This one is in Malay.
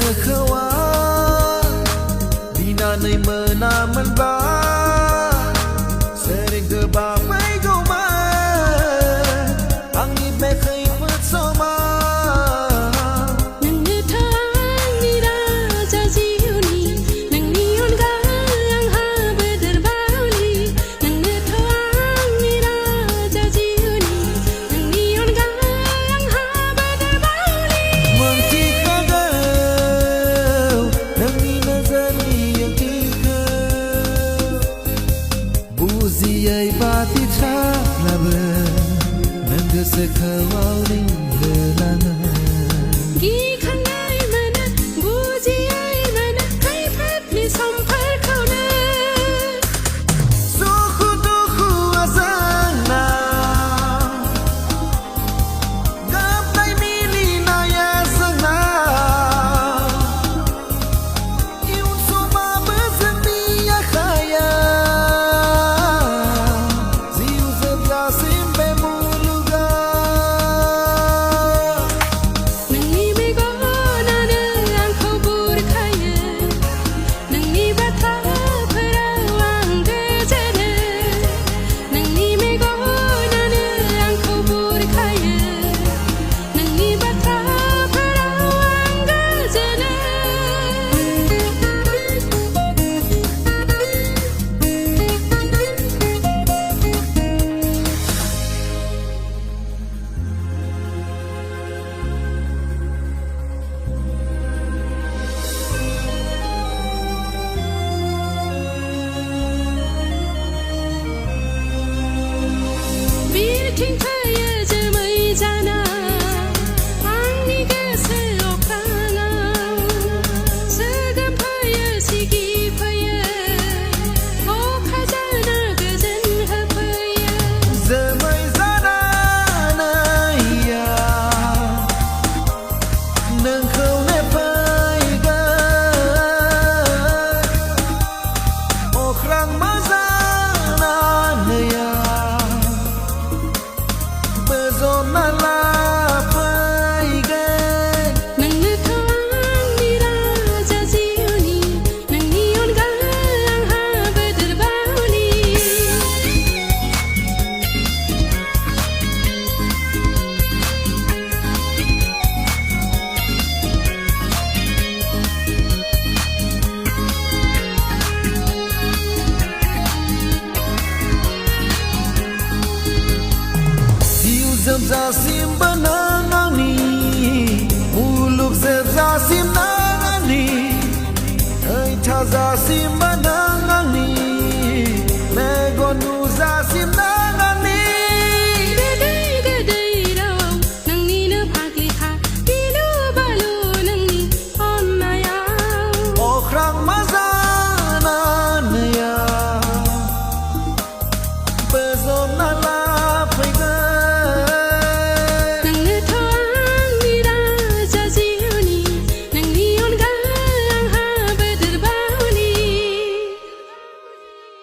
sekewan Bina nai menaman ba Sering gebamai goma Angin mekai bersama Buziai bati traklabe Nangga sekawau ring helana Gi khanai mana buziai mana Kai phat ni sampar kauna Suku duku asana Gapai mili naya sana Iun suma bersedia kaya Ting kaya jemai jana Angni kese okana Segam kaya sigi kaya Okha jana gajan hapaya Jemai jana naya Nengkau nepai ga Okhrang mazana naya Bezona la paiga Nang thawang ni raja jiuni Nang nion galang ha berbauli Zebza sim banangani Muluk zebza sim nangani Hai thaza sim